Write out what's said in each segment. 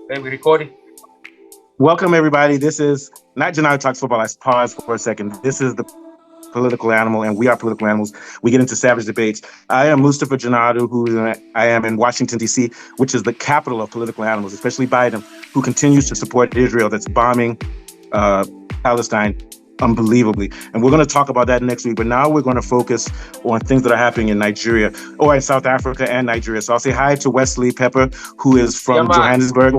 Okay, we recording. Welcome, everybody. This is not Janai Talks Football. Let's pause for a second. This is the political animal, and we are political animals. We get into savage debates. I am Mustafa Janadu, I am in Washington, D.C., which is the capital of political animals, especially Biden, who continues to support Israel that's bombing uh, Palestine unbelievably. And we're going to talk about that next week. But now we're going to focus on things that are happening in Nigeria or in South Africa and Nigeria. So I'll say hi to Wesley Pepper, who is from Johannesburg.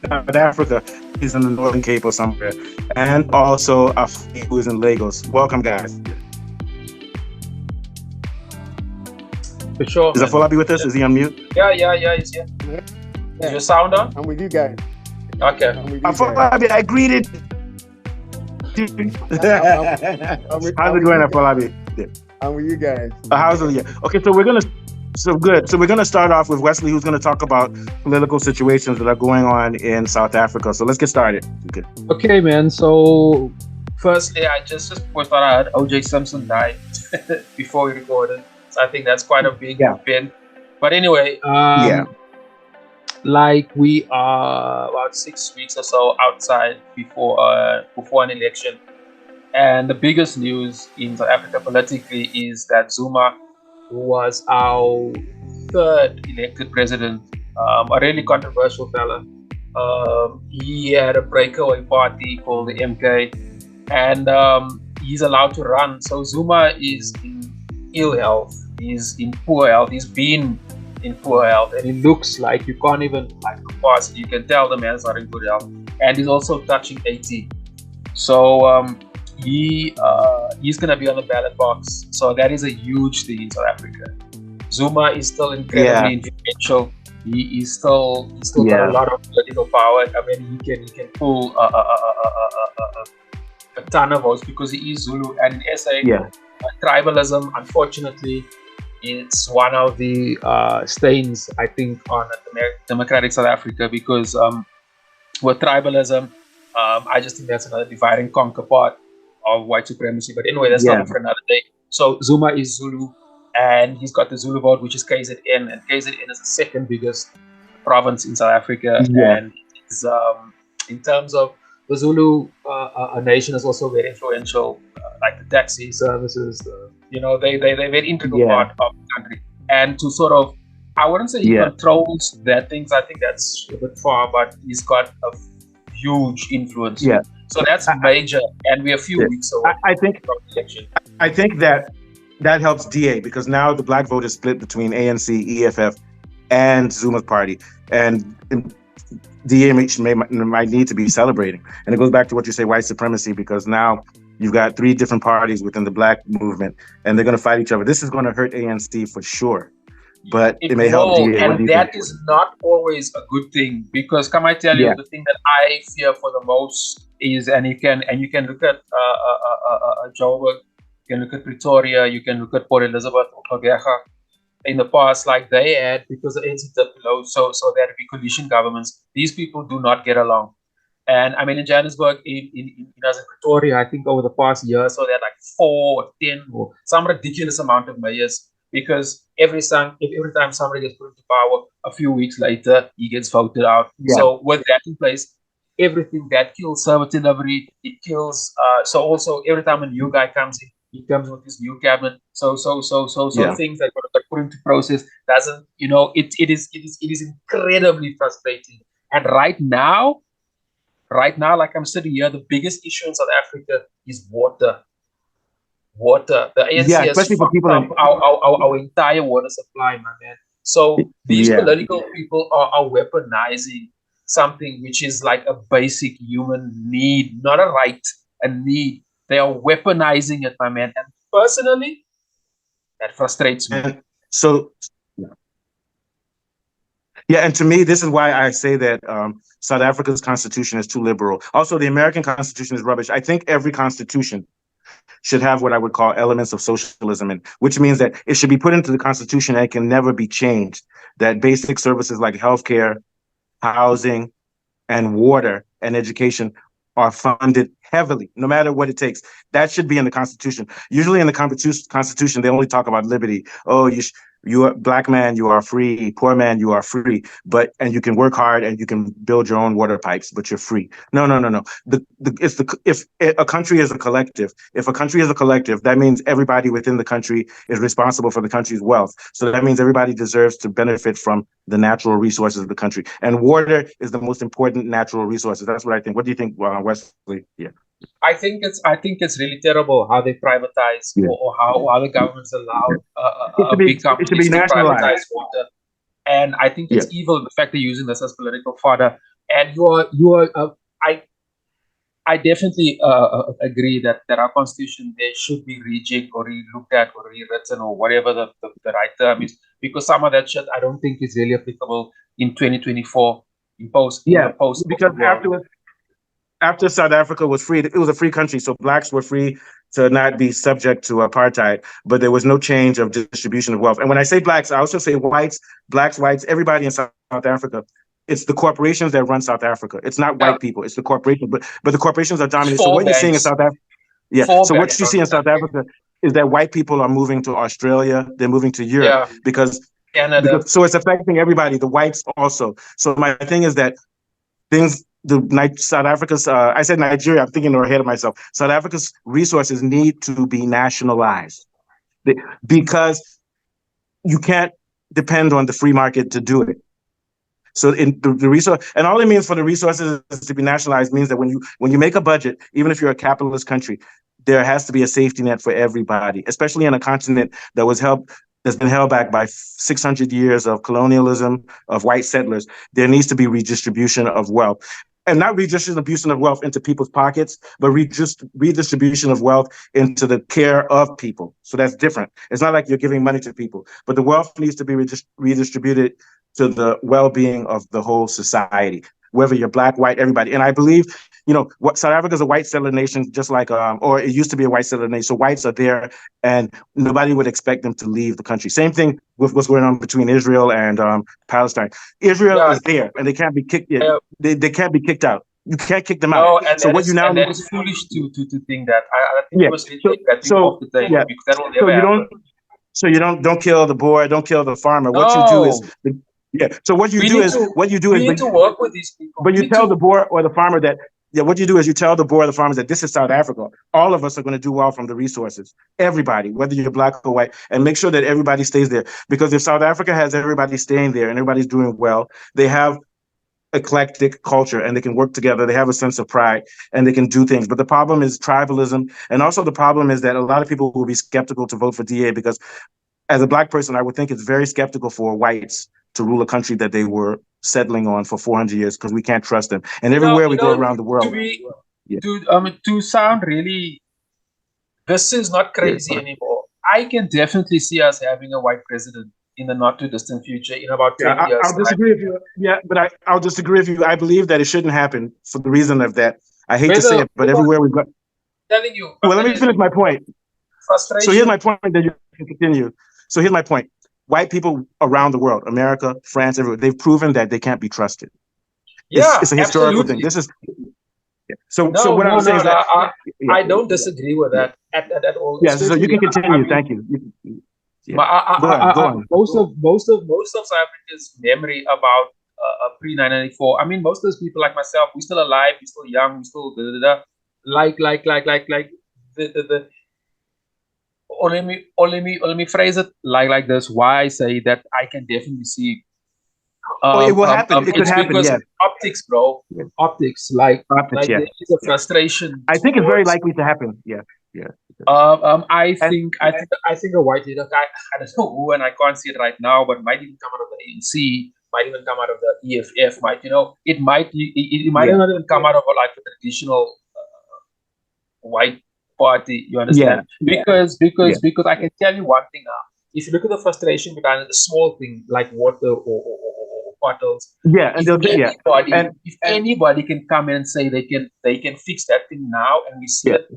South Africa. He's in the Northern Cape or somewhere. And also Afi, who is in Lagos. Welcome, guys. For sure. Is Afolabi with us? Is he on mute? Yeah, he's here. Is your sound on? I'm with you guys. Okay. Afolabi, I greeted you. How's it going, Afolabi? I'm with you guys. How's it? Yeah. Okay, so we're gonna start off with Wesley, who's gonna talk about political situations that are going on in South Africa. So let's get started. Okay, man. So firstly, I just before I heard O.J. Simpson died before we recorded. So I think that's quite a big event. But anyway, like we are about 6 weeks or so outside before an election, and the biggest news in South Africa politically is that Zuma, who was our third elected president, a really controversial fella. He had a breakaway party called the MK, and he's allowed to run. So Zuma is in ill health. He's in poor health. He's been in poor health, and it looks like you can't even pass it. You can tell the man's not in good health, and he's also touching 80. So he's going to be on the ballot box. So that is a huge thing in South Africa. Zuma is still incredibly influential. He is still got a lot of political power. I mean, he can pull a ton of votes because he is Zulu. And in SA, tribalism, unfortunately, it's one of the stains, I think, on democratic South Africa, because with tribalism, I just think that's another divide and conquer part of white supremacy. But anyway, that's not for another day. So Zuma is Zulu, and he's got the Zulu vote, which is KZN, and KZN is the second biggest province in South Africa. And it's, in terms of the Zulu nation is also very influential, like the taxi services, they're very integral part of the country. And to sort of, I wouldn't say he controls that things. I think that's a bit far, but he's got a huge influence. Yeah. So that's major, and we're a few weeks away from the election. I think that helps DA, because now the black vote is split between ANC, EFF, and Zuma's party, and DA might need to be celebrating. And it goes back to what you say, white supremacy, because now you've got three different parties within the black movement, and they're going to fight each other. This is going to hurt ANC for sure, but it may help DA. And that is not always a good thing, because come I tell you, the thing that I fear for the most is, and you can look at Joburg, you can look at Pretoria, you can look at Port Elizabeth or Gqeberha. In the past, like they had, because the ANC dipped low, so there be coalition governments. These people do not get along. And I mean, in Johannesburg, in Pretoria, I think over the past year, so they're like 4 or 10 or some ridiculous amount of mayors, because every time somebody gets put into power, a few weeks later, he gets voted out. So with that in place, everything that kills service delivery, it kills. So also every time a new guy comes in, he comes with his new cabinet. So things that got put into process doesn't, it is incredibly frustrating. And right now, like I'm sitting here, the biggest issue in South Africa is water. The ANC has especially for people our entire water supply, my man. So these political people are weaponizing something which is like a basic human need, not a right, a need. They are weaponizing it, my man. And personally, that frustrates me. And so, and to me, this is why I say that South Africa's constitution is too liberal. Also, the American constitution is rubbish. I think every constitution should have what I would call elements of socialism in, which means that it should be put into the constitution and it can never be changed. That basic services like healthcare, housing, and water and education are funded heavily, no matter what it takes. That should be in the Constitution. Usually in the Constitution, they only talk about liberty. Oh, You are black man, you are free. Poor man, you are free. And you can work hard and you can build your own water pipes, but you're free. No, no, no, no. If a country is a collective, if a country is a collective, that means everybody within the country is responsible for the country's wealth. So that means everybody deserves to benefit from the natural resources of the country. And water is the most important natural resources. That's what I think. What do you think, Wesley? Yeah. I think it's really terrible how they privatize, Yeah. or how the government's allowed big It should be companies to nationalized. privatize water. And I think Yeah. it's evil, the fact they're using this as political fodder. And you are I definitely agree that our constitution there should be rejigged or re-looked at or rewritten or whatever the right term is, because some of that shit I don't think is really applicable in 2024 in Yeah, the post because world. after South Africa was free, it was a free country, so blacks were free to not be subject to apartheid, but there was no change of distribution of wealth. And when I say blacks, I also say whites, blacks, whites, everybody in South Africa. It's the corporations that run South Africa. It's not Yeah, white people. It's the corporations, but the corporations are it's dominant. So four what you're seeing in banks, South Africa, yeah. four So what banks you run see the in South country. Africa is that white people are moving to Australia. They're moving to Europe Yeah, because Canada. so it's affecting everybody. The whites also. So my thing is that South Africa's, I said Nigeria, I'm thinking ahead of myself. South Africa's resources need to be nationalized because you can't depend on the free market to do it. So in the resource, and all it means for the resources to be nationalized means that when you make a budget, even if you're a capitalist country, there has to be a safety net for everybody, especially in a continent that's been held back by 600 years of colonialism of white settlers. There needs to be redistribution of wealth. And not redistribution of wealth into people's pockets, but redistribution of wealth into the care of people. So that's different. It's not like you're giving money to people, but the wealth needs to be redistributed to the well-being of the whole society, whether you're black, white, everybody. And I believe, what South Africa is a white settler nation, just like, or it used to be a white settler nation. So whites are there, and nobody would expect them to leave the country. Same thing with what's going on between Israel and Palestine. Israel Yeah, is there, and they can't be kicked. yeah. They can't be kicked out. You can't kick them out. No, and So what you now that need, is foolish to think that. I think we yeah. must really take that thing off So the table, yeah. because that will So never you happen. don't kill the boy, don't kill the farmer. What you do is No, yeah. So what you we do need is to what you do is we need to work with these people. but We you need tell the to. boer or the farmer that, yeah, what you do is you tell the boer or the farmers that this is South Africa. All of us are going to do well from the resources. Everybody, whether you're black or white, and make sure that everybody stays there. Because if South Africa has everybody staying there and everybody's doing well, they have eclectic culture and they can work together. They have a sense of pride and they can do things. But the problem is tribalism. And also the problem is that a lot of people will be skeptical to vote for DA because as a black person, I would think it's very skeptical for whites to rule a country that they were settling on for 400 years because we can't trust them. And everywhere we go around the To world, be yeah, to sound really, this is not yeah. crazy anymore. I can definitely see us having a white president in the not too distant future, in about Yeah, 20 years' I'll time. disagree with you. Yeah, but I'll disagree with you. I believe that it shouldn't happen for the reason of that. I hate to say Whether, it, but everywhere we go. telling you, Well, let me finish my point. So here's frustration. my point that you can continue. So here's my point. White people around the world, America, France, everywhere, they've proven that they can't be trusted. Yeah, It's a historical thing. absolutely. This is so No, what no, I'm saying no, is no. that yeah, I don't disagree with yeah. that at all. Yeah, so you Especially, can I continue. mean, Thank you. Yeah. Go on. most of South Africa's memory about pre 1994. I mean, most of those people like myself, we're still alive, we're still young, we're still da, da, da, like the or let me phrase it like this. Why I say that I can definitely see. Oh, it will happen. It could It's happen. because Yes. of optics, bro. Yeah. Optics, like Optics, yeah. there is a frustration I think it's very towards. likely to happen. Yeah. Yeah. And I think a white leader guy. I don't know who, and I can't see it right now, but might even come out of the ANC, might even come out of the EFF. It might yeah. not even come out of like a traditional white party. You Yeah. understand? Because Yeah. because I can tell you one thing now. If you look at the frustration behind the small thing like water or bottles, Yeah. And if they'll yeah. anybody And if anybody can come and say they can fix that thing now, and we see yeah. it,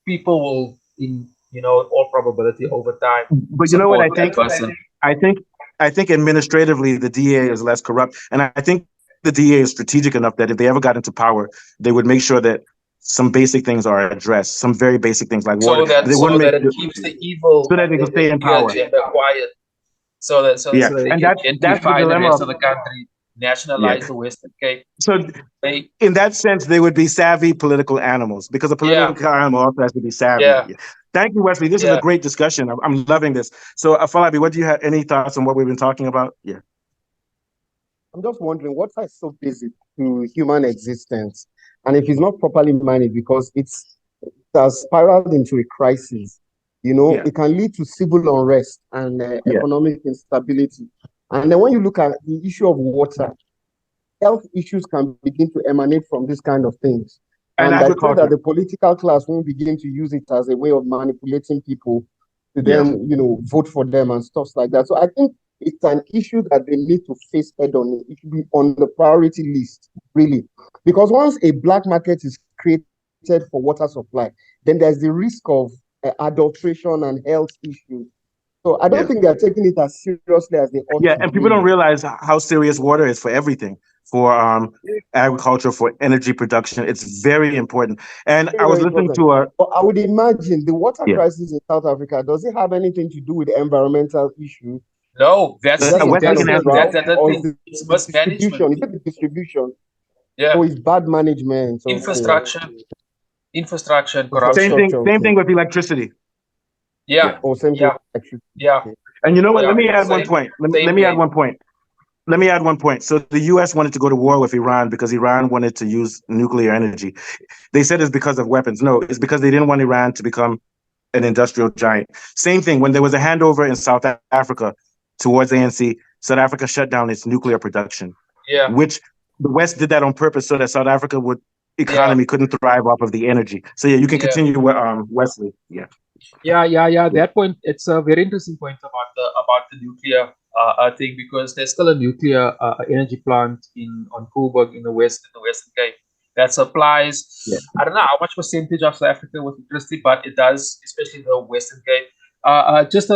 people will, in all probability, over time But you know what support I that think? person. I think I think administratively the DA is less corrupt. And I think the DA is strategic enough that if they ever got into power, they would make sure that some basic things are addressed, some very basic things like water. So that They wouldn't so make that it keeps the evil so that and they the, can the stay in evil power. agenda quiet. so that so, Yeah, so they and can that's the gentrify the dilemma rest of, of the country, yeah. nationalize the Western Cape. So They, in that sense, they would be savvy political animals because a yeah, political animal also has to be savvy. yeah, Yeah. Thank you, Wesley. This is a yeah. great discussion. I'm loving this. So, Afolabi, what do you have? Any thoughts on what we've been talking about? Yeah. I'm just wondering what is so basic to human existence, and if it's not properly managed, because it has spiraled into a crisis. Yeah. It can lead to civil unrest and Yeah. economic instability. And then when you look at the issue of water, health issues can begin to emanate from this kind of things. And And I pray that agriculture. the political class won't begin to use it as a way of manipulating people to Yeah. then, vote for them and stuff like that. So I think it's an issue that they need to face head on. It should be on the priority list, really. Because once a black market is created for water supply, then there's the risk of adulteration and health issues. So I don't Yeah. think they're taking it as seriously as they ought Yeah. to, And people don't really. realize how serious water is for everything, for agriculture, for energy production. It's very important. And I Very, was very listening important. to a, But I would imagine the water yeah, crisis in South Africa, does it have anything to do with environmental issues? No, Is that some Wesley kind that's of can the answer that. drought, that's the or is thing. it It's the mismanagement. distribution? Is it the distribution, Yeah, or is bad management? Okay, infrastructure, infrastructure and corruption. infrastructure. Same Okay, thing with electricity. Yeah, Yeah. or same thing yeah, actually. yeah, Okay. And you know what? Let yeah. me add one Same, point. Let same me add game. one point. Let me add one point. So the U.S. wanted to go to war with Iran because Iran wanted to use nuclear energy. They said it's because of weapons. No, it's because they didn't want Iran to become an industrial giant. Same thing when there was a handover in South Africa towards ANC. South Africa shut down its nuclear production, Yeah, which the West did that on purpose so that South Africa would yeah, economy couldn't thrive off of the energy. So yeah, you can yeah. continue with Wesley. Yeah. Yeah. Yeah. That point, it's a very interesting point about the nuclear thing, because there's still a nuclear energy plant in on Coburg in the Western Cape that supplies. Yeah. I don't know how much percentage of South Africa with electricity, but it does, especially the Western Cape. Just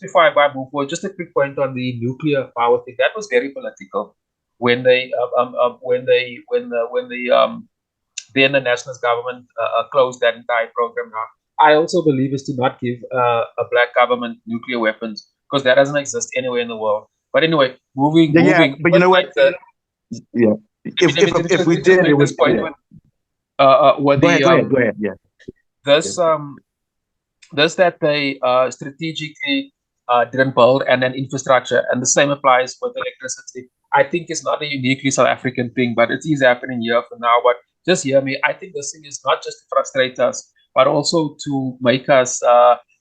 before I move forward, just a quick point on the nuclear power thing. That was very political when they when the then the nationalist government closed that entire program down. I also believe is to not give a black government nuclear weapons, because that doesn't exist anywhere in the world. But anyway, Yeah, moving. but you know what? Yeah. If we Let me just did, it make would. this point Yeah. with Go ahead. the Go ahead. Go ahead. Yeah. this this that they strategically didn't build, and then infrastructure, and the same applies with electricity. I think it's not a uniquely South African thing, but it is happening here for now. But just hear me. I think this thing is not just to frustrate us, but also to make us,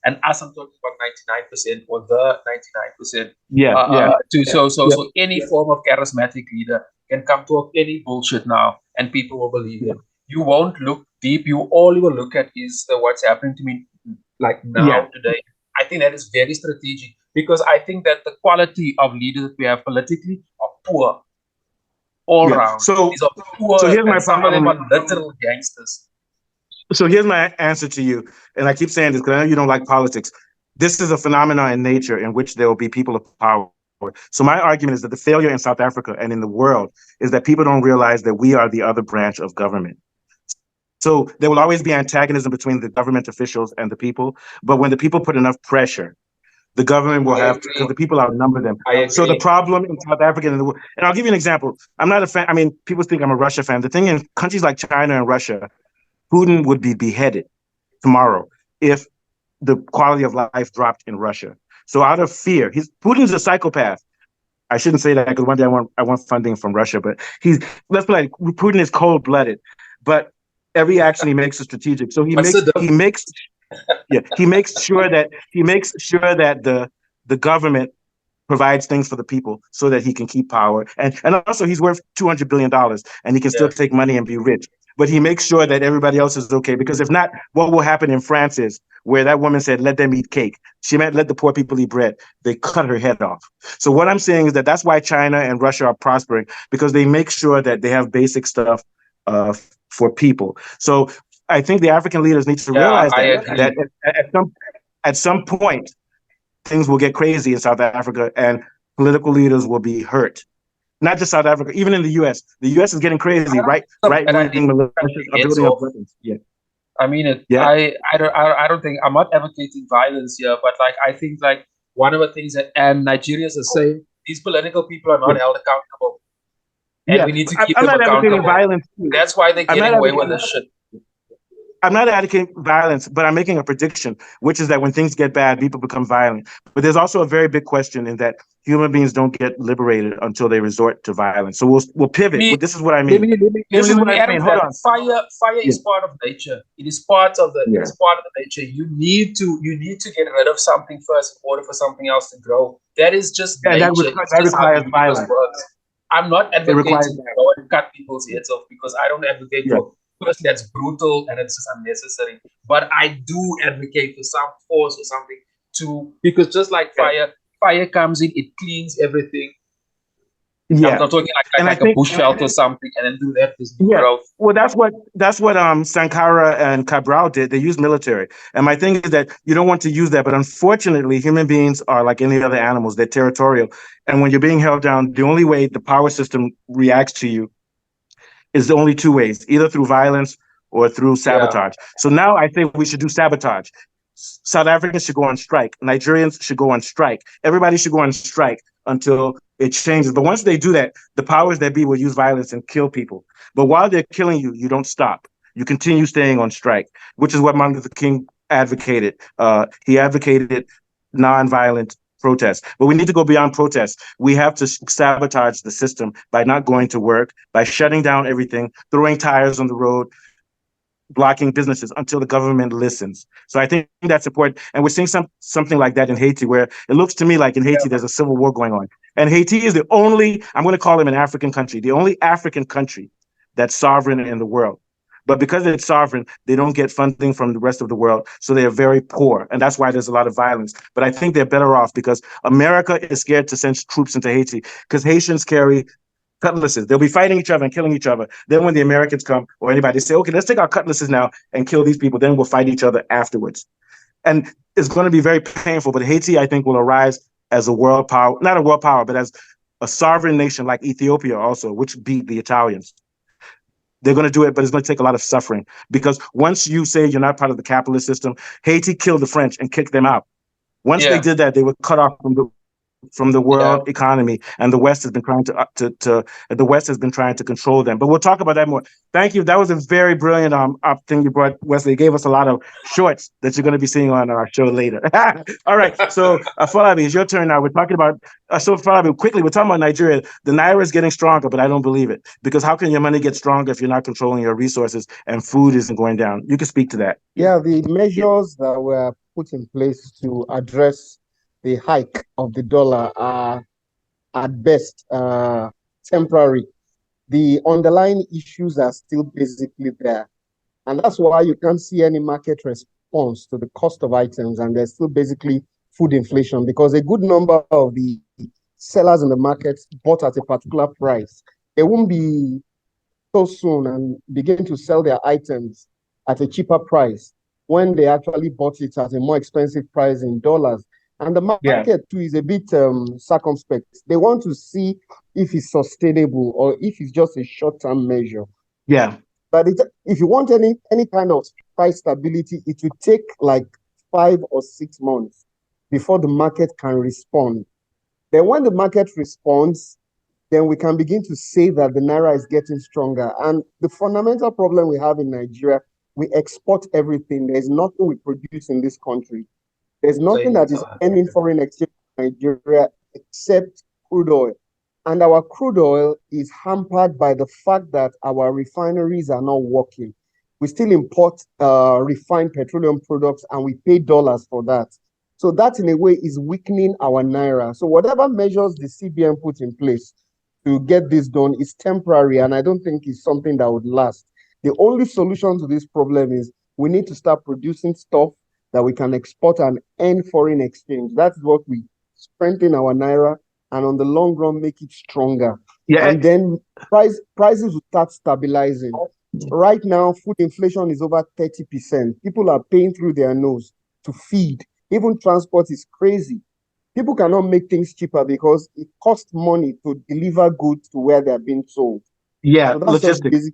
and us, I'm talking about 99% or the 99%. Yeah. Yeah. To Yeah. so any form of charismatic leader can come talk any bullshit now, and people will believe Yeah. him. You won't look deep. All you will look at is what's happening to me, like Yeah. now today. I think that is very strategic, because I think that the quality of leaders that we have politically are poor all Yeah. round. These are So poor, here's my and some of them problem. are literal gangsters. So here's my answer to you, and I keep saying this because I know you don't like politics. This is a phenomenon in nature in which there will be people of power. So my argument is that the failure in South Africa and in the world is that people don't realize that we are the other branch of government. So there will always be antagonism between the government officials and the people. But when the people put enough pressure, the government will I have to, because agree. the people outnumber them. I So the agree. problem in South Africa and the world, and I'll give you an example. I'm not a fan. I mean, people think I'm a Russia fan. The thing in countries like China and Russia, Putin would be beheaded tomorrow if the quality of life dropped in Russia. So out of fear, Putin's a psychopath. I shouldn't say that because one day I want funding from Russia, but let's play like Putin is cold blooded, but every action he makes is strategic. So What's the he makes he makes sure that the government provides things for the people so that he can keep power. And also he's worth $200 billion and he can still take money and be rich. But he makes sure that everybody else is okay, because if not, what will happen in France is where that woman said, let them eat cake. She meant let the poor people eat bread. They cut her head off. So what I'm saying is that's why China and Russia are prospering, because they make sure that they have basic stuff for people. So I think the African leaders need to realize that at some point, things will get crazy in South Africa and political leaders will be hurt. Not just South Africa, even in the U.S. The U.S. is getting crazy. Right wing militias are building up weapons. Yeah. I mean it. Yeah. I don't think I'm not advocating violence here, but like I think like one of the things that, and Nigeria is the same, these political people are not held accountable. And we need to keep I'm them not advocating accountable. violence. That's why they're getting away with this shit. I'm not advocating violence, but I'm making a prediction, which is that when things get bad, people become violent. But there's also a very big question in that human beings don't get liberated until they resort to violence. So we'll pivot. This is what I mean. This is what I mean. Hold on. Fire is part of nature. It is part of the nature. You need to get rid of something first in order for something else to grow. That is just nature. That requires violence. I'm not advocating to go and cut people's heads off, because I don't advocate for. Firstly, that's brutal and it's just unnecessary. But I do advocate for some force or something because just like fire comes in, it cleans everything. Yeah, I'm not talking like a bushveld or something, and then do that. Growth. Well, that's what Sankara and Cabral did. They used military, and my thing is that you don't want to use that. But unfortunately, human beings are like any other animals; they're territorial, and when you're being held down, the only way the power system reacts to you is only two ways, either through violence or through sabotage. So now I think we should do sabotage. South Africans should go on strike. Nigerians should go on strike. Everybody should go on strike until it changes. But once they do that, the powers that be will use violence and kill people. But while they're killing you, you don't stop. You continue staying on strike, which is what Martin Luther King advocated. He advocated nonviolent protest. But we need to go beyond protest. We have to sabotage the system by not going to work, by shutting down everything, throwing tires on the road, blocking businesses until the government listens. So I think that's important. And we're seeing something like that in Haiti, where it looks to me like in Haiti, there's a civil war going on. And Haiti is the only, I'm going to call them an African country, the only African country that's sovereign in the world. But because it's sovereign, they don't get funding from the rest of the world. So they are very poor. And that's why there's a lot of violence. But I think they're better off because America is scared to send troops into Haiti because Haitians carry cutlasses. They'll be fighting each other and killing each other. Then when the Americans come or anybody say, okay, let's take our cutlasses now and kill these people. Then we'll fight each other afterwards. And it's going to be very painful. But Haiti, I think, will arise as a world power, not a world power, but as a sovereign nation like Ethiopia also, which beat the Italians. They're going to do it, but it's going to take a lot of suffering because once you say you're not part of the capitalist system, Haiti killed the French and kicked them out. Once they did that, they were cut off from the world economy, and the West has been trying to control them. But we'll talk about that more. Thank you. That was a very brilliant thing you brought, Wesley. You gave us a lot of shorts that you're going to be seeing on our show later. All right. So Falabi, it's your turn now. We're talking about Falabi, quickly. We're talking about Nigeria. The Naira is getting stronger, but I don't believe it because how can your money get stronger if you're not controlling your resources and food isn't going down? You can speak to that. Yeah, the measures that were put in place to address the hike of the dollar are at best temporary. The underlying issues are still basically there. And that's why you can't see any market response to the cost of items. And there's still basically food inflation because a good number of the sellers in the market bought at a particular price. They won't be so soon and begin to sell their items at a cheaper price when they actually bought it at a more expensive price in dollars. And the market too is a bit circumspect. They want to see if it's sustainable or if it's just a short-term measure. Yeah. But if you want any kind of price stability, it will take like 5 or 6 months before the market can respond. Then when the market responds, then we can begin to say that the Naira is getting stronger. And the fundamental problem we have in Nigeria, we export everything. There's nothing we produce in this country. There's nothing that is earning foreign exchange in Nigeria except crude oil. And our crude oil is hampered by the fact that our refineries are not working. We still import refined petroleum products and we pay dollars for that. So that in a way is weakening our Naira. So whatever measures the CBN put in place to get this done is temporary, and I don't think it's something that would last. The only solution to this problem is we need to start producing stuff that we can export and earn foreign exchange. That's what we strengthen our Naira and on the long run make it stronger. Yeah. And then prices will start stabilizing. Right now, food inflation is over 30%. People are paying through their nose to feed. Even transport is crazy. People cannot make things cheaper because it costs money to deliver goods to where they're being sold. Yeah, so logistics.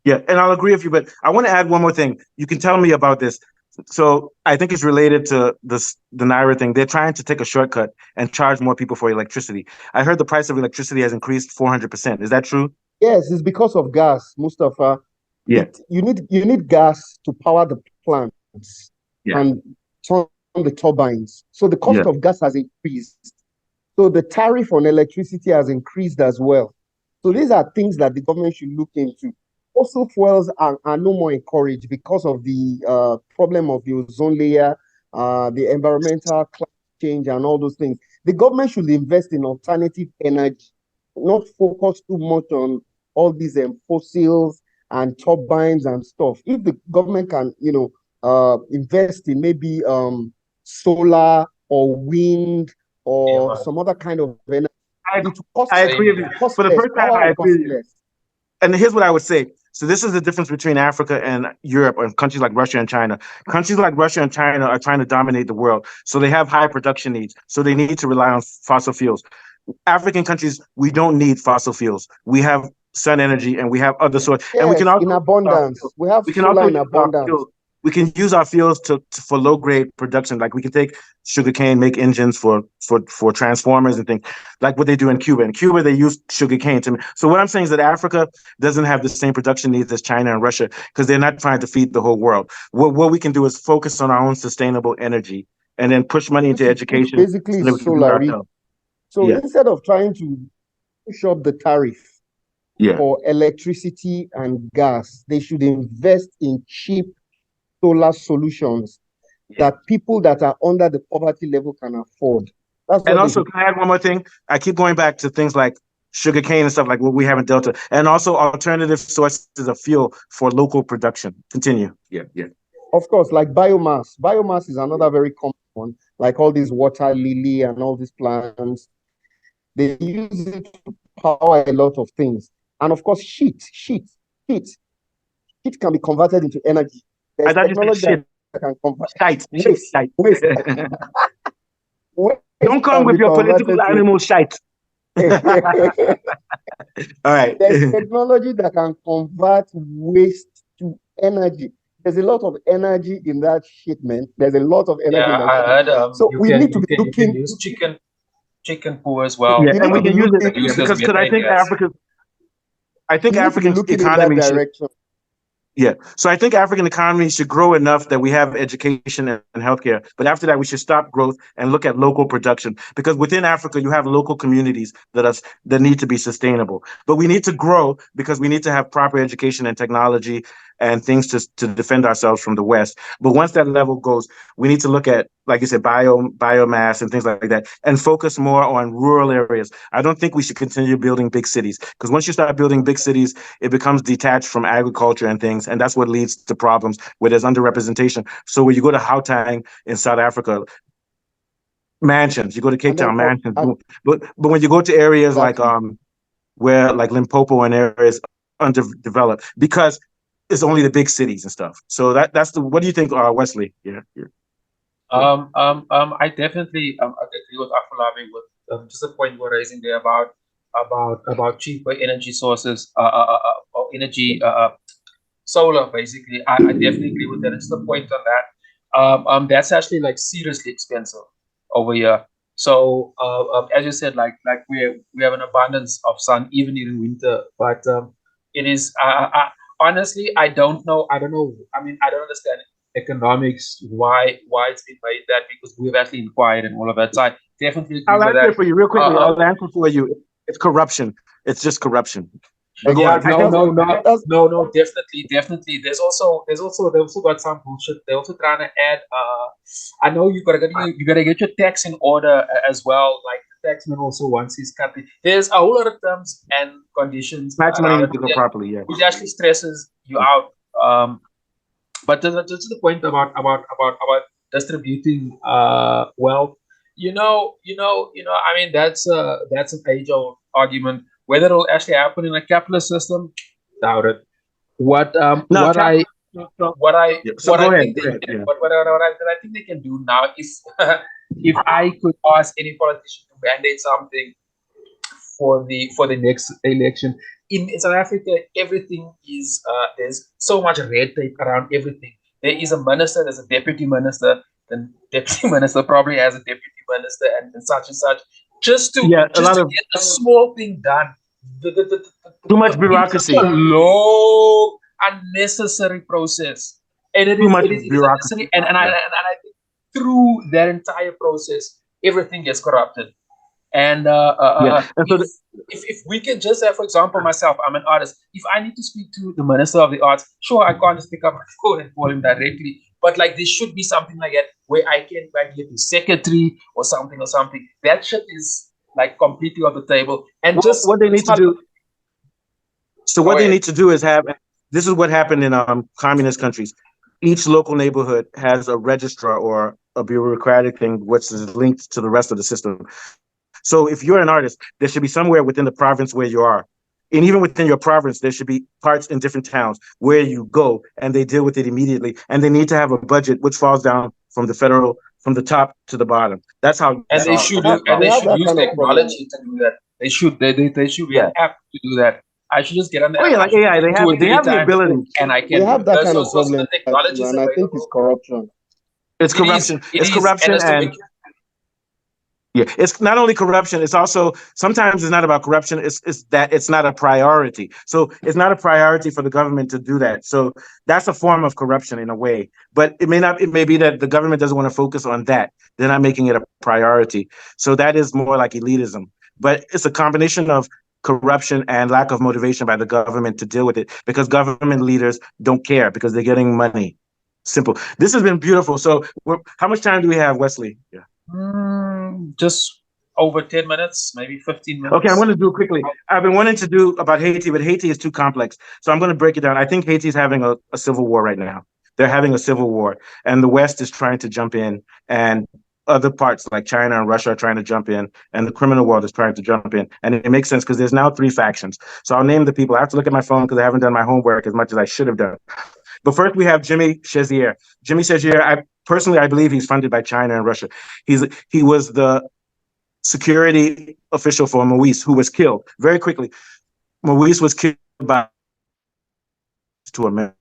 Yeah, and I'll agree with you, but I want to add one more thing. You can tell me about this. So I think it's related to the Naira thing. They're trying to take a shortcut and charge more people for electricity. I heard the price of electricity has increased 400%. Is that true? Yes, it's because of gas, Mustafa. Yeah, You need gas to power the plants yeah, and turn the turbines. So the cost yeah. of gas has increased. So the tariff on electricity has increased as well. So these are things that the government should look into. Fossil fuels are no more encouraged because of the problem of the ozone layer, the environmental climate change, and all those things. The government should invest in alternative energy, not focus too much on all these fossils and turbines and stuff. If the government can, invest in maybe solar or wind Yeah, or man. some other kind of energy, I it will cost I Same agree with here. you. cost For the less. first time, Power I will agree cost with you. less. And here's what I would say. So this is the difference between Africa and Europe and countries like Russia and China. Countries like Russia and China are trying to dominate the world. So they have high production needs. So they need to rely on fossil fuels. African countries, we don't need fossil fuels. We have sun energy and we have other sources. And we can Yes, in also use our abundance. fuels. We have We can solar also in use our abundance. fuels. We can use our fuels for low grade production. Like we can take sugarcane, make engines for transformers and things like what they do in Cuba. In Cuba, they use sugarcane to. So what I'm saying is that Africa doesn't have the same production needs as China and Russia because they're not trying to feed the whole world. What we can do is focus on our own sustainable energy and then push money into Which education basically so that we is can do it solar. ourselves. So Yeah, instead of trying to push up the tariff yeah. for electricity and gas, they should invest in cheap solar solutions Yeah. that people that are under the poverty level can afford. That's And what they also, should. can I add one more thing? I keep going back to things like sugarcane and stuff like what we have in Delta, and also alternative sources of fuel for local production. Continue. Yeah, yeah. Of course, like biomass. Biomass is another very common one, like all these water lily and all these plants. They use it to power a lot of things. And of course, heat. Heat can be converted into energy. I There's thought you said technology that shit. can convert Shit, waste, shite. waste, Don't waste come can with be your political converted to animal shite. All right. there's technology that can convert waste to energy. There's a lot of energy in that shipment. There's a lot of energy Yeah, in that I shipment. heard So you we can need to you be can you can looking, use chicken poo as Yeah, well. we and need we to be can use it. looking, Yeah, Produced as because I methane think gas. we need to be Africa's looking in that economy should. direction. Yeah. So I think African economy should grow enough that we have education and healthcare. But after that, we should stop growth and look at local production because within Africa, you have local communities that need to be sustainable. But we need to grow because we need to have proper education and technology and things to defend ourselves from the West. But once that level goes, we need to look at, like you said, biomass and things like that, and focus more on rural areas. I don't think we should continue building big cities because once you start building big cities, it becomes detached from agriculture and things, and that's what leads to problems where there's underrepresentation. So when you go to Gauteng in South Africa, mansions. You go to Cape And then, Town, mansions. and But when you go to areas like exactly. where like Limpopo and areas underdeveloped, because it's only the big cities and stuff. So that's the. What do you think, Wesley? Yeah, yeah, yeah. I definitely agree with Afolabi with just the point you were raising there about cheaper energy sources, or energy, solar basically. I definitely agree with that. It's the point on that. That's actually like seriously expensive over here. So as you said, like we have an abundance of sun even in winter, but it is honestly I don't know. I mean I don't understand economics why it's been made that because we've actually inquired and all of that. So I definitely agree I'll with answer that. it for you real quickly. Uh, I'll answer for you. It's corruption. It's just corruption. But go Yeah, on. I Exactly. no, think no, no, That's no, no, definitely, definitely. They also got some bullshit. They're also trying to add. I know you gotta get your tax in order as well. Like the taxman also wants his company. There's a whole lot of terms and conditions tax money around needs it, to go properly. Yeah. which actually stresses you out. But just the point about distributing wealth. I mean that's an age old argument. Whether it'll actually happen in a capitalist system, doubt it. What No, so, yeah. So what go I ahead. think Go they ahead. can Yeah. what I think they can do now is if I could ask any politician to mandate something for the next election. In South Africa, everything is there's so much red tape around everything. there is a minister, there's a deputy minister, then deputy minister probably has a deputy minister, and such and such, just to a lot of get a small thing done. too much It's such bureaucracy. a long, unnecessary process, and Too much it is bureaucracy. unnecessary. And I think through that entire process, everything gets corrupted. And if we can just have, for example, myself, I'm an artist. If I need to speak to the Minister of the Arts, sure, I can't just pick up my phone and call him directly. But like, there should be something like that where I can get the secretary or something. That shit is like completely on the table. And just what they need to do. So what they need to do is have. This is what happened in communist countries. Each local neighborhood has a registrar or a bureaucratic thing which is linked to the rest of the system. So if you're an artist, there should be somewhere within the province where you are. And even within your province, there should be parts in different towns where you go and they deal with it immediately. And they need to have a budget which falls down from the federal, from the top to the bottom. That's how. And they should use technology to do that. They should be an app to do that. I should just get on the app. Like AI, they have the ability. And I can. We have that kind of problem, and I think it's corruption. It's corruption. It's corruption and. Yeah, it's not only corruption, it's also, sometimes it's not about corruption, it's that it's not a priority. So it's not a priority for the government to do that. So that's a form of corruption in a way. But it may be that the government doesn't want to focus on that. They're not making it a priority. So that is more like elitism. But it's a combination of corruption and lack of motivation by the government to deal with it, because government leaders don't care because they're getting money. Simple. This has been beautiful. So how much time do we have, Wesley? Yeah. Just over 10 minutes, maybe 15 minutes. Okay, I'm going to do it quickly. I've been wanting to do about Haiti, but Haiti is too complex. So I'm going to break it down. I think Haiti's having a civil war right now. They're having a civil war, and the West is trying to jump in, and other parts like China and Russia are trying to jump in, and the criminal world is trying to jump in. And it makes sense because there's now 3 factions. So I'll name the people. I have to look at my phone because I haven't done my homework as much as I should have done. But first, we have Jimmy Chezier. Jimmy Chezier, I believe he's funded by China and Russia. He was the security official for Moise, who was killed very quickly. Moise was killed by to America.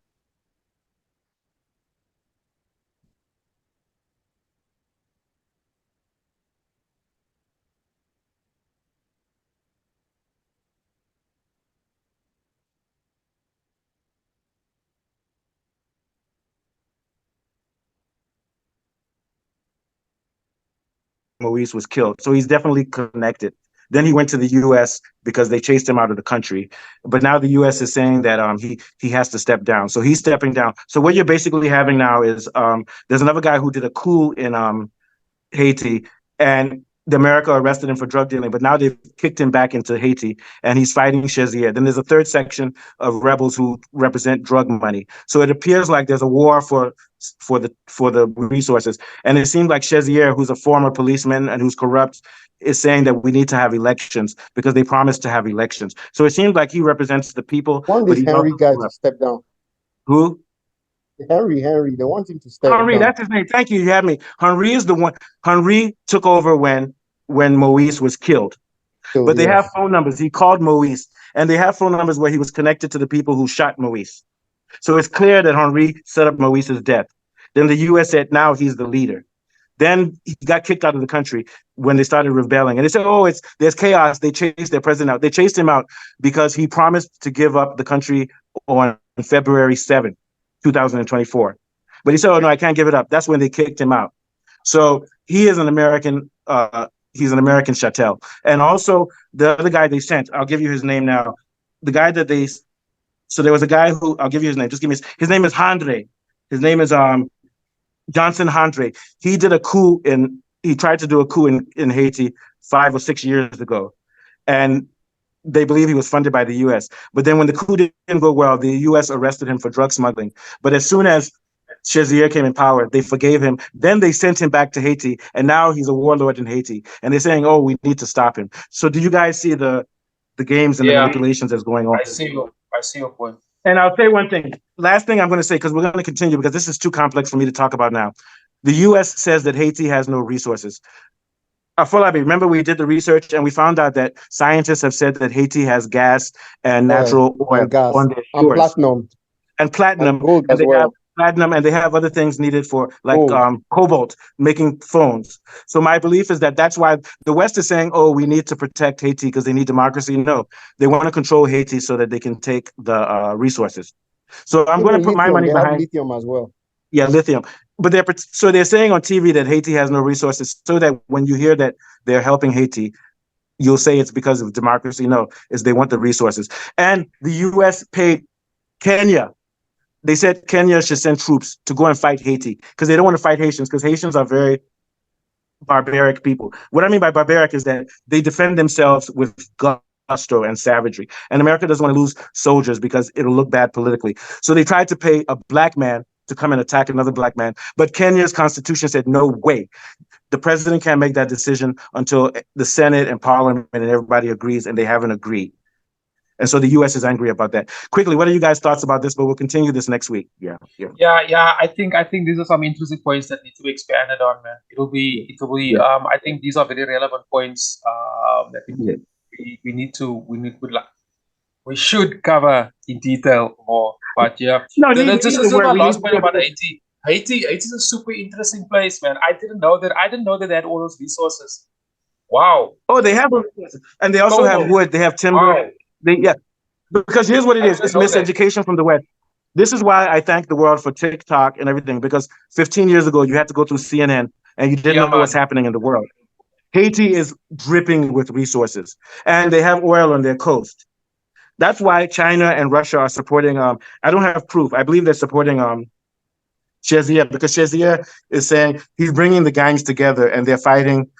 Moise was killed. So he's definitely connected. Then he went to the U.S. because they chased him out of the country. But now the U.S. is saying that he has to step down. So he's stepping down. So what you're basically having now is there's another guy who did a coup in Haiti, and America arrested him for drug dealing, but now they've kicked him back into Haiti, and he's fighting Chezier. Then there's a third section of rebels who represent drug money. So it appears like there's a war for the resources. And it seems like Chezier, who's a former policeman and who's corrupt, is saying that we need to have elections because they promised to have elections. So it seems like he represents the people. One this Henry guy to step down. Who? Henry, they want him to step down. Henry, that's his name. Thank you. You had me. Henry is the one. Henry took over when Moise was killed. But they have phone numbers. He called Moise, and they have phone numbers where he was connected to the people who shot Moise. So it's clear that Henry set up Moise's death. Then the U.S. said now he's the leader. Then he got kicked out of the country when they started rebelling. And they said, there's chaos. They chased their president out. They chased him out because he promised to give up the country on February 7th. 2024. But he said, no, I can't give it up. That's when they kicked him out. So he is an American, he's an American chattel. And also the other guy they sent, I'll give you his name now. The guy that so there was a guy who, I'll give you his name. Just give me his name is Handre. His name is Johnson Handre. He did a coup he tried to do a coup in Haiti 5 or 6 years ago. And they believe he was funded by the U.S. But then when the coup didn't go well, the U.S. arrested him for drug smuggling. But as soon as Chezier came in power, they forgave him. Then they sent him back to Haiti, and now he's a warlord in Haiti. And they're saying, we need to stop him. So do you guys see the games and the manipulations that's going on? I see your point. And I'll say one thing. Last thing I'm going to say, because we're going to continue, because this is too complex for me to talk about now. The U.S. says that Haiti has no resources. Remember we did the research and we found out that scientists have said that Haiti has gas and natural oil and gas on their shores. And platinum. And platinum. And gold as well. platinum, and they have other things needed for like Gold. cobalt, making phones. So my belief is that that's why the West is saying, oh, we need to protect Haiti because they need democracy. No, they want to control Haiti so that they can take the resources. So I'm going to Even put my lithium, money they have behind, lithium as well. yeah, lithium. But they're saying on TV that Haiti has no resources, so that when you hear that they're helping Haiti, you'll say it's because of democracy. No, it's they want the resources. And the U.S. paid Kenya. They said Kenya should send troops to go and fight Haiti because they don't want to fight Haitians because Haitians are very barbaric people. What I mean by barbaric is that they defend themselves with gusto and savagery. And America doesn't want to lose soldiers because it'll look bad politically. So they tried to pay a black man to come and attack another black man. But Kenya's constitution said, no way. The president can't make that decision until the Senate and Parliament and everybody agrees, and they haven't agreed. And so the U.S. is angry about that. Quickly, what are you guys' thoughts about this? But we'll continue this next week. Yeah. I think these are some interesting points that need to be expanded on, man. I think these are very relevant points that we should cover in detail more. But yeah, this is my last point about Haiti. Haiti is a super interesting place, man. I didn't know that they had all those resources. Wow. Oh, they have resources, and they also have wood. They have timber. Wow. Because here's what it is. It's miseducation from the West. This is why I thank the world for TikTok and everything, because 15 years ago, you had to go through CNN and you didn't know what's happening in the world. Haiti is dripping with resources, and they have oil on their coast. That's why China and Russia are supporting, I don't have proof. I believe they're supporting Chezier, because Chezier is saying he's bringing the gangs together and they're fighting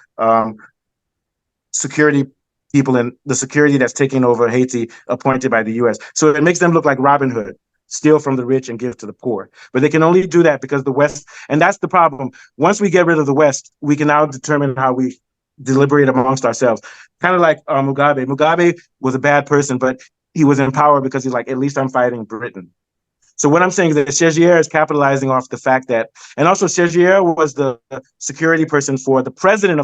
security people and the security that's taking over Haiti, appointed by the U.S. So it makes them look like Robin Hood, steal from the rich and give to the poor. But they can only do that because the West, and that's the problem. Once we get rid of the West, we can now determine how we deliberate amongst ourselves. Kind of like Mugabe. Mugabe was a bad person, but he was in power because he's like, at least I'm fighting Britain. So what I'm saying is that Chezier is capitalizing off the fact that, and also Chezier was the security person for the president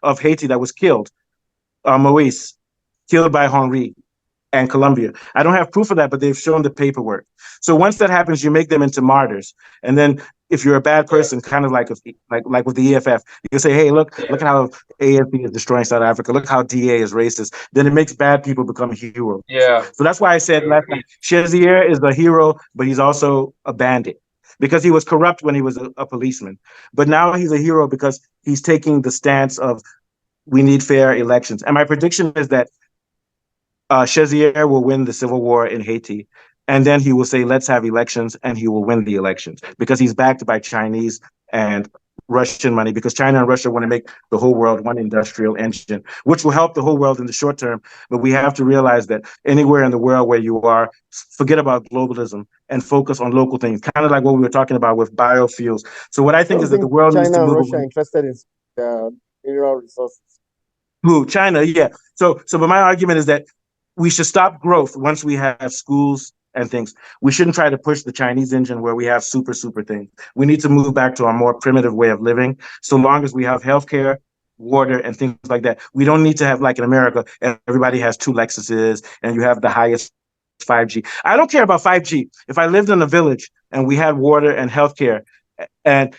of Haiti that was killed. Moise, killed by Henri and Colombia. I don't have proof of that, but they've shown the paperwork. So once that happens, you make them into martyrs. And then if you're a bad person, kind of like with the EFF, you can say, hey, look at how AFP is destroying South Africa. Look how DA is racist. Then it makes bad people become heroes. Yeah. So that's why I said last time, Chezier is a hero, but he's also a bandit, because he was corrupt when he was a policeman. But now he's a hero because he's taking the stance of, we need fair elections. And my prediction is that Chezier will win the civil war in Haiti. And then he will say, let's have elections, and he will win the elections because he's backed by Chinese and Russian money, because China and Russia want to make the whole world one industrial engine, which will help the whole world in the short term. But we have to realize that anywhere in the world where you are, forget about globalism and focus on local things, kind of like what we were talking about with biofuels. So what I think is that the world needs to move. China and Russia interested in mineral resources. Who? China, yeah. So, but my argument is that we should stop growth once we have schools and things. We shouldn't try to push the Chinese engine where we have super things. We need to move back to a more primitive way of living. So long as we have healthcare, water, and things like that. We don't need to have, like in America, everybody has 2 Lexuses and you have the highest 5G. I don't care about 5G. If I lived in a village and we had water and healthcare and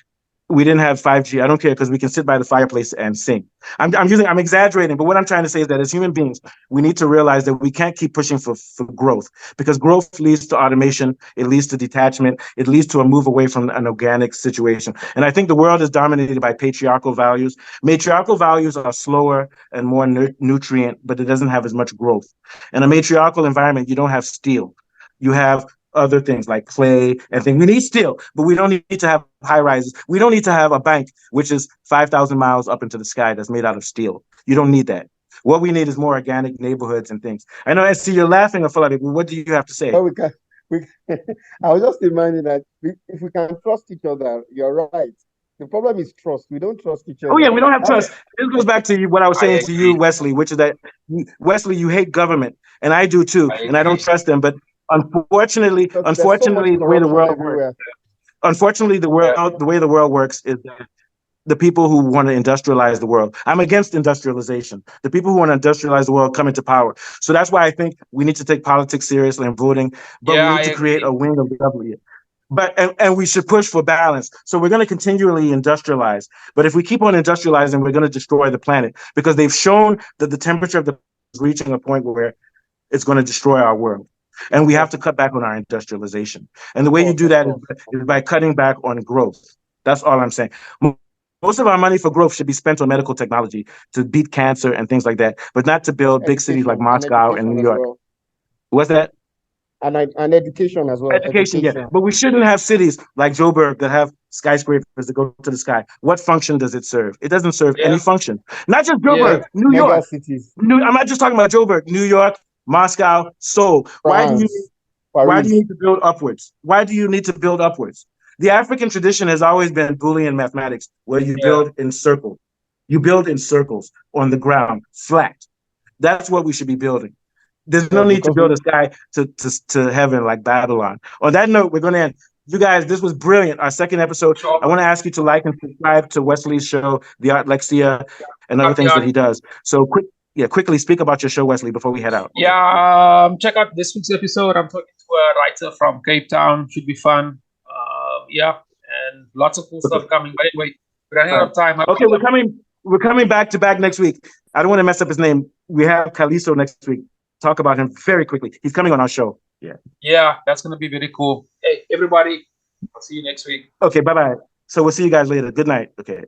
we didn't have 5G, I don't care, because we can sit by the fireplace and sing. I'm exaggerating, but what I'm trying to say is that as human beings, we need to realize that we can't keep pushing for growth, because growth leads to automation, it leads to detachment, it leads to a move away from an organic situation. And I think the world is dominated by patriarchal values. Matriarchal values are slower and more nutrient, but it doesn't have as much growth. In a matriarchal environment, you don't have steel. You have other things like clay and things. We need steel, but we don't need to have high rises. We don't need to have a bank, which is 5,000 miles up into the sky, that's made out of steel. You don't need that. What we need is more organic neighborhoods and things. I know, I see you're laughing, Afolabi. What do you have to say? Well, I was just reminding that if we can trust each other, you're right. The problem is trust. We don't trust each other. Oh, yeah, we don't have trust. This goes back to what I was saying to you, Wesley, which is that, Wesley, you hate government, and I do too, and I don't trust them. But unfortunately, the way the world works, the way the world works is that the people who want to industrialize the world. I'm against industrialization. The people who want to industrialize the world come into power. So that's why I think we need to take politics seriously and voting, but we need to create a wing of the government. But and we should push for balance. So we're going to continually industrialize. But if we keep on industrializing, we're going to destroy the planet, because they've shown that the temperature of the planet is reaching a point where it's going to destroy our world. And we have to cut back on our industrialization. And the way you do that is by cutting back on growth. That's all I'm saying. Most of our money for growth should be spent on medical technology to beat cancer and things like that, but not to build big cities like Moscow and New York. Well. What's that? And education as well. Education, yeah. But we shouldn't have cities like Joburg that have skyscrapers that go to the sky. What function does it serve? It doesn't serve any function. Not just Joburg, New York. Cities. I'm not just talking about Joburg, New York, Moscow, Seoul. Why do you need to build upwards? Why do you need to build upwards? The African tradition has always been Boolean mathematics, where you build in circles. You build in circles on the ground, flat. That's what we should be building. There's no need to build a sky to heaven like Babylon. On that note, we're going to end. You guys, this was brilliant. Our second episode. I want to ask you to like and subscribe to Wesley's show, The Art Lexia, and other things that he does. So quickly speak about your show, Wesley, before we head out. Yeah, check out this week's episode. I'm talking to a writer from Cape Town. Should be fun. And lots of cool stuff coming. But anyway, we're running out of time. Okay, we're coming back to back next week. I don't want to mess up his name. We have Kaliso next week. Talk about him very quickly. He's coming on our show. Yeah, that's going to be very cool. Hey, everybody, I'll see you next week. Okay, bye-bye. So we'll see you guys later. Good night. Okay.